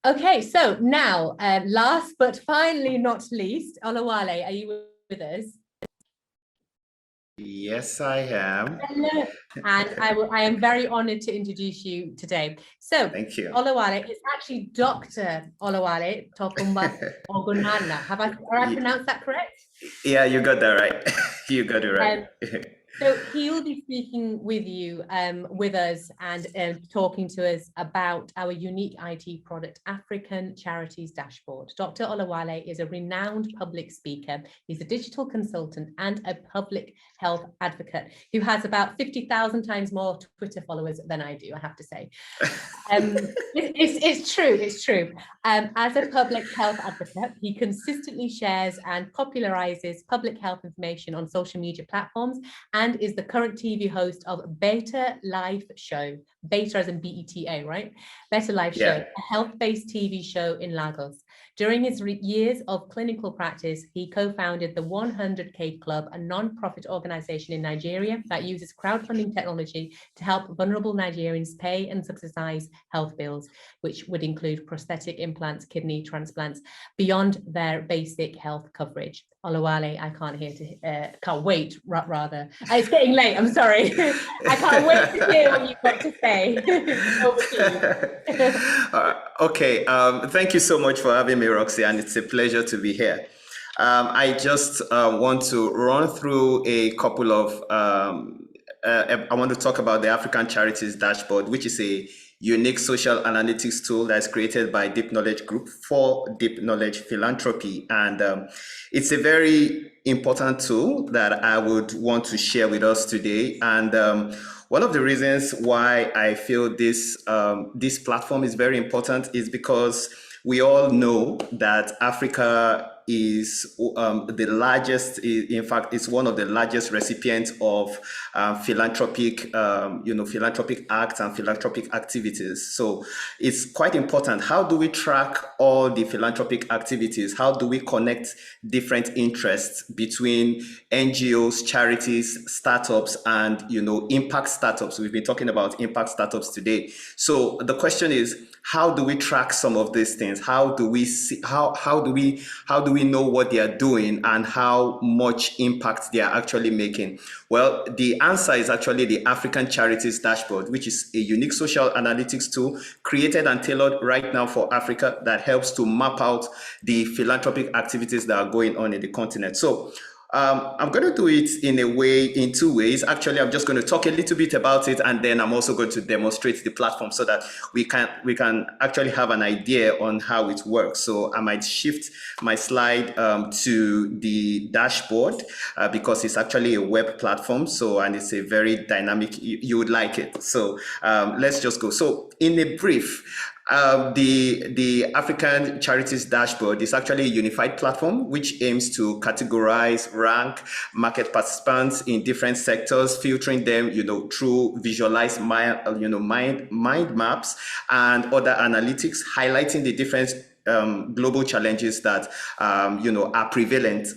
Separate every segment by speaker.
Speaker 1: Okay, so now, last but finally not least, Olawale, are you with us?
Speaker 2: Yes, I am.
Speaker 1: Hello. And I am very honored to introduce you today. So,
Speaker 2: Thank you.
Speaker 1: Olawale is actually Dr. Olawale Ogunlana. Have I pronounced that correct?
Speaker 2: Yeah, you got that right. You got it right.
Speaker 1: Um, So he will be speaking with you, with us, and talking to us about our unique IT product, African Charities Dashboard. Dr. Olawale is a renowned public speaker. He's a digital consultant and a public health advocate who has about 50,000 times more Twitter followers than I do, I have to say. It's true, it's true. As a public health advocate, he consistently shares and popularizes public health information on social media platforms and is the current TV host of Beta Life Show. Beta as in BETA, right? Better Life Show, a health-based TV show in Lagos. During his years of clinical practice, he co-founded the 100K Club, a non-profit organization in Nigeria that uses crowdfunding technology to help vulnerable Nigerians pay and subsidize health bills, which would include prosthetic implants, kidney transplants, beyond their basic health coverage. Olawale, I can't wait, rather. It's getting late, I'm sorry. I can't wait to hear what you've got to say. Over to
Speaker 2: you. Okay, thank you so much for having me, Roxy, and it's a pleasure to be here. I just want to run through a couple of, I want to talk about the African Charities Dashboard, which is a unique social analytics tool that's created by Deep Knowledge Group for Deep Knowledge Philanthropy. And it's a very important tool that I would want to share with us today. And one of the reasons why I feel this platform is very important is because we all know that Africa is the largest, in fact, it's one of the largest recipients of philanthropic acts and philanthropic activities. So it's quite important. How do we track all the philanthropic activities? How do we connect different interests between NGOs, charities, startups, and impact startups? We've been talking about impact startups today. So the question is, how do we track some of these things? How do we see, how do we know what they are doing and how much impact they are actually making? Well, the answer is actually the African Charities Dashboard, which is a unique social analytics tool created and tailored right now for Africa that helps to map out the philanthropic activities that are going on in the continent. So I'm going to do it in two ways. Actually, I'm just going to talk a little bit about it, and then I'm also going to demonstrate the platform so that we can actually have an idea on how it works. So I might shift my slide to the dashboard because it's actually a web platform. So, and it's a very dynamic, you would like it. So let's just go. So in a brief, the African Charities Dashboard is actually a unified platform which aims to categorize, rank market participants in different sectors, filtering them, through visualized mind maps and other analytics, highlighting the different global challenges that are prevalent.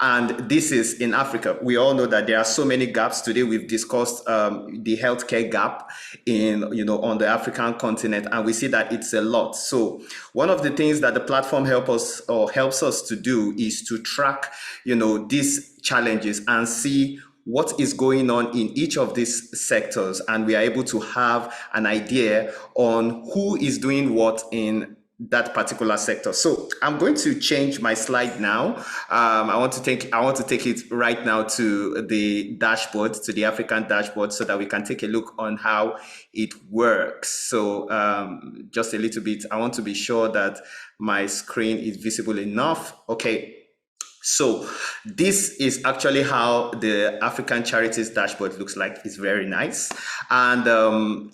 Speaker 2: And this is in Africa. We all know that there are so many gaps. Today we've discussed the healthcare gap on the African continent, and we see that it's a lot. So one of the things that the platform helps us to do is to track these challenges and see what is going on in each of these sectors, and we are able to have an idea on who is doing what in that particular sector. So I'm going to change my slide now. I want to take it right now to the dashboard, to the African dashboard, so that we can take a look on how it works. So just a little bit, I want to be sure that my screen is visible enough. Okay. So this is actually how the African Charities Dashboard looks like. It's very nice. And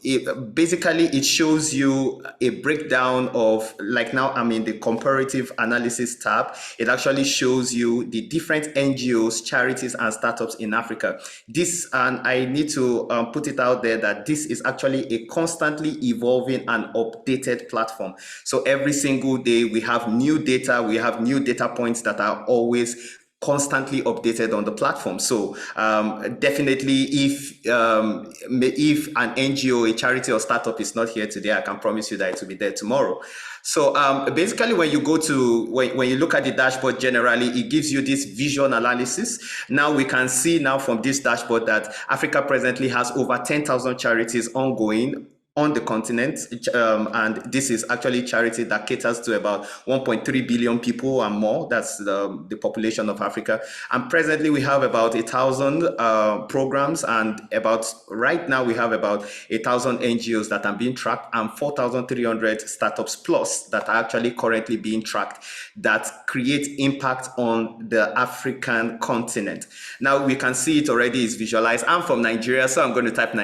Speaker 2: it shows you a breakdown of, like now I'm in the comparative analysis tab. It actually shows you the different NGOs, charities, and startups in Africa. And I need to put it out there that this is actually a constantly evolving and updated platform. So every single day we have new data, we have new data points that are always constantly updated on the platform. So definitely, if an NGO, a charity or startup is not here today, I can promise you that it will be there tomorrow. So basically, when you go to when you look at the dashboard, generally it gives you this visual analysis. Now we can see now from this dashboard that Africa presently has over 10,000 charities ongoing on the continent, and this is actually charity that caters to about 1.3 billion people and more. That's the population of Africa. And presently we have about 1,000 programs, and right now we have about 1,000 NGOs that are being tracked, and 4,300 startups plus that are actually currently being tracked that create impact on the African continent. Now we can see it already is visualized. I'm from Nigeria, so I'm going to tap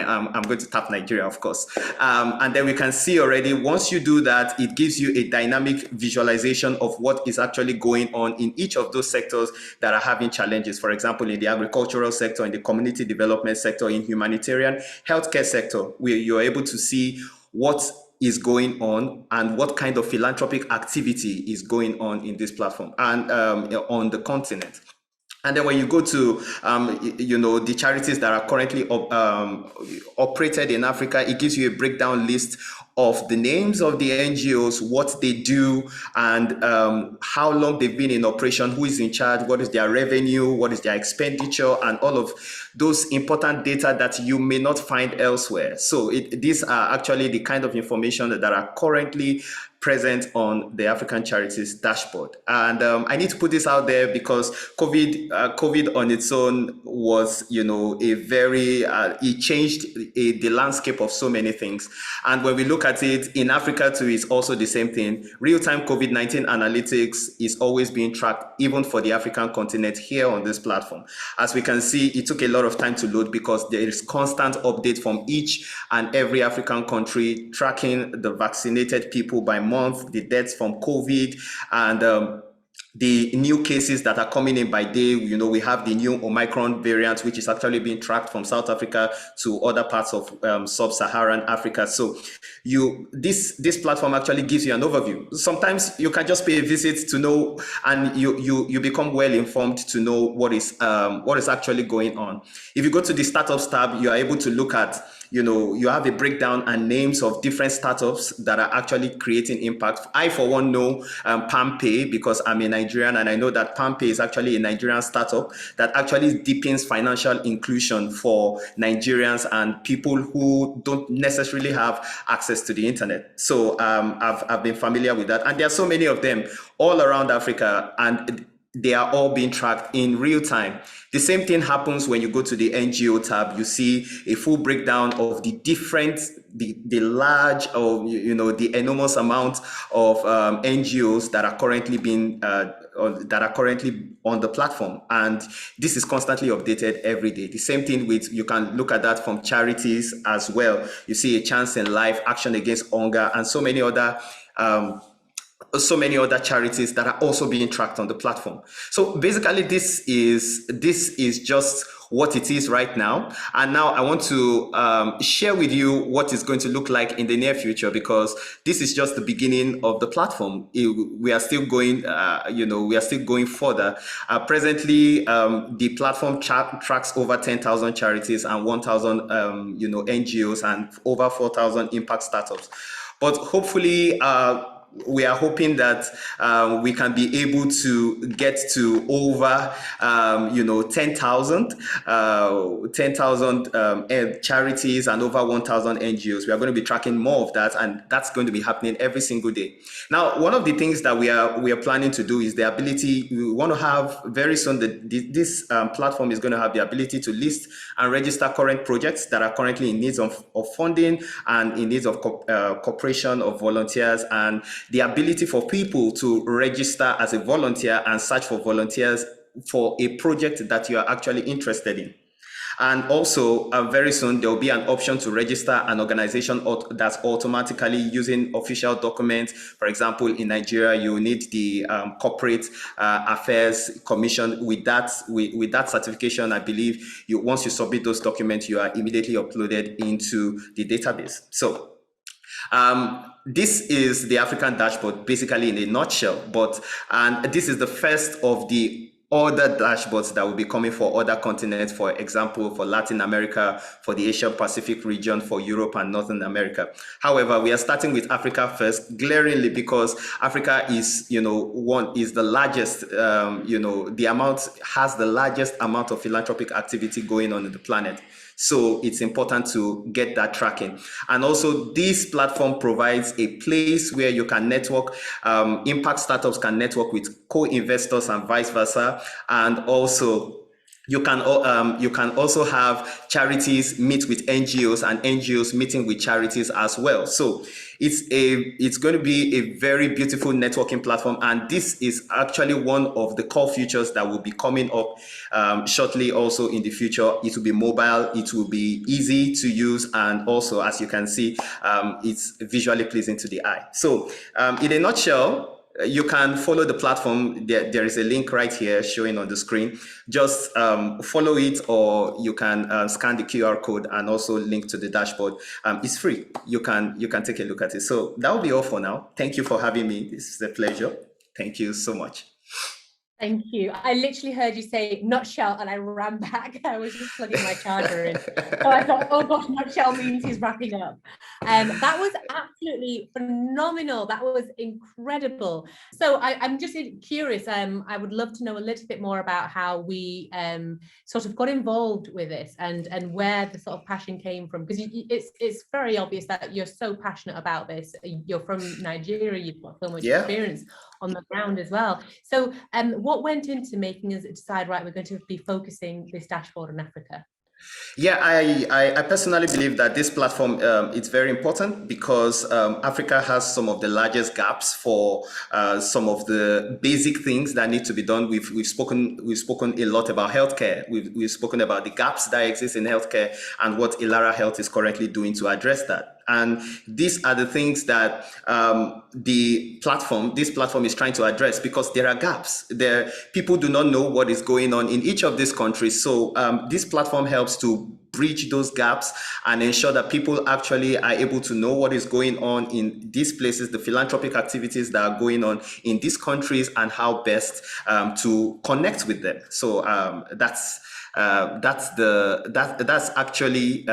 Speaker 2: Nigeria, of course. And then we can see already, once you do that, it gives you a dynamic visualization of what is actually going on in each of those sectors that are having challenges. For example, in the agricultural sector, in the community development sector, in humanitarian, healthcare sector, where you're able to see what is going on and what kind of philanthropic activity is going on in this platform and on the continent. And then when you go to, the charities that are currently operated in Africa, it gives you a breakdown list of the names of the NGOs, what they do, and how long they've been in operation, who is in charge, what is their revenue, what is their expenditure, and all of those important data that you may not find elsewhere. So these are actually the kind of information that are currently present on the African Charities dashboard. And I need to put this out there because COVID on its own was, it changed the landscape of so many things. And when we look at it, in Africa too, it's also the same thing. Real-time COVID-19 analytics is always being tracked, even for the African continent here on this platform. As we can see, it took a lot of time to load because there is constant update from each and every African country tracking the vaccinated people by month, the deaths from COVID, and the new cases that are coming in by day. We have the new Omicron variant, which is actually being tracked from South Africa to other parts of sub-Saharan Africa. So this platform actually gives you an overview. Sometimes you can just pay a visit to know, and you become well informed to know what is actually going on. If you go to the startups tab, you are able to look at, you have a breakdown and names of different startups that are actually creating impact. I, for one, know PalmPay because I'm a Nigerian, and I know that PalmPay is actually a Nigerian startup that actually deepens financial inclusion for Nigerians and people who don't necessarily have access to the internet. So I've been familiar with that, and there are so many of them all around Africa, and they are all being tracked in real time. The same thing happens when you go to the NGO tab. You see a full breakdown of the large, or the enormous amount of NGOs that are currently on the platform, and this is constantly updated every day. The same thing you can look at that from charities as well. You see A Chance in Life, Action Against Hunger, and so many other charities that are also being tracked on the platform. So basically, this is just what it is right now. And now I want to share with you what it's going to look like in the near future, because this is just the beginning of the platform. We are still going, further. Presently, the platform tracks over 10,000 charities and 1,000, NGOs and over 4,000 impact startups. But hopefully, we are hoping that we can be able to get to over 10,000 charities and over 1,000 NGOs. We are going to be tracking more of that, and that's going to be happening every single day. Now, one of the things that we are planning to do is the ability. We want to have very soon this platform is going to have the ability to list and register current projects that are currently in need of funding and in need of cooperation of volunteers, and the ability for people to register as a volunteer and search for volunteers for a project that you are actually interested in. And also, very soon, there will be an option to register an organization that's automatically using official documents. For example, in Nigeria, you need the Corporate Affairs Commission. With that certification, I believe once you submit those documents, you are immediately uploaded into the database. So this is the African dashboard, basically in a nutshell. And this is the first of the other dashboards that will be coming for other continents, for example, for Latin America, for the Asia Pacific region, for Europe and Northern America. However, we are starting with Africa first, glaringly because Africa is, is the largest, has the largest amount of philanthropic activity going on in the planet. So it's important to get that tracking. And also this platform provides a place where you can network, impact startups can network with co-investors and vice versa. And also you can also have charities meet with NGOs and NGOs meeting with charities as well. So it's going to be a very beautiful networking platform, and this is actually one of the core features that will be coming up shortly. Also in the future, it will be mobile, it will be easy to use, and also, as you can see, it's visually pleasing to the eye. So in a nutshell, you can follow the platform. There is a link right here showing on the screen. Just follow it, or you can scan the QR code and also link to the dashboard. It's free. You can take a look at it. So that will be all for now. Thank you for having me. This is a pleasure. Thank you so much.
Speaker 1: Thank you. I literally heard you say nutshell and I ran back. I was just plugging my charger in. So I thought, oh gosh, nutshell means he's wrapping up. That was absolutely phenomenal. That was incredible. So I'm just curious. I would love to know a little bit more about how we sort of got involved with this and where the sort of passion came from. Because it's very obvious that you're so passionate about this. You're from Nigeria, you've got so much experience on the ground as well. So what went into making us decide, right, we're going to be focusing this dashboard on Africa?
Speaker 2: Yeah, I personally believe that this platform it's very important because Africa has some of the largest gaps for some of the basic things that need to be done. We've spoken a lot about healthcare. We've spoken about the gaps that exist in healthcare and what Ilara Health is currently doing to address that. And these are the things that this platform is trying to address, because there are gaps. People do not know what is going on in each of these countries. So this platform helps to bridge those gaps and ensure that people actually are able to know what is going on in these places, the philanthropic activities that are going on in these countries, and how best to connect with them. So that's actually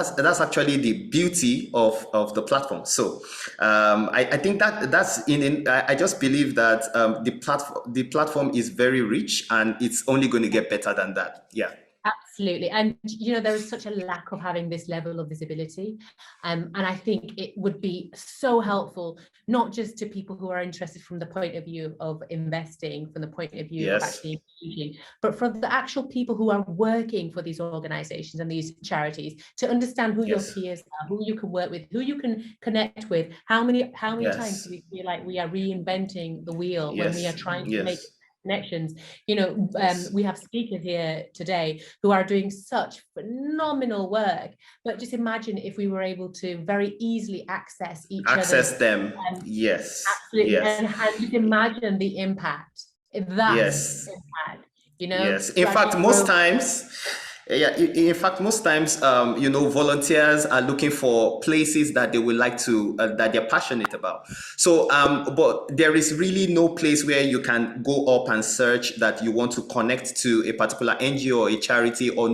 Speaker 2: that's actually the beauty of the platform. So I think I just believe that the platform is very rich, and it's only going to get better than that. Yeah.
Speaker 1: Absolutely. And, there is such a lack of having this level of visibility. And I think it would be so helpful, not just to people who are interested from the point of view of investing, from the point of view of actually engaging, but for the actual people who are working for these organizations and these charities, to understand who your peers are, who you can work with, who you can connect with. How many times do we feel like we are reinventing the wheel when we are trying to make connections? We have speakers here today who are doing such phenomenal work, but just imagine if we were able to very easily access
Speaker 2: them.
Speaker 1: Absolutely. And just imagine the impact. That's impact,
Speaker 2: In fact, most times, volunteers are looking for places that they would like to, that they're passionate about. So, but there is really no place where you can go up and search that you want to connect to a particular NGO or a charity, or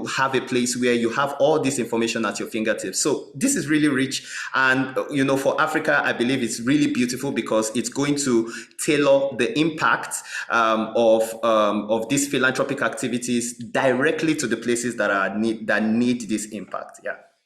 Speaker 2: have a place where you have all this information at your fingertips. So this is really rich. And, for Africa, I believe it's really beautiful because it's going to tailor the impact of these philanthropic activities directly to the places that need this impact. Yeah.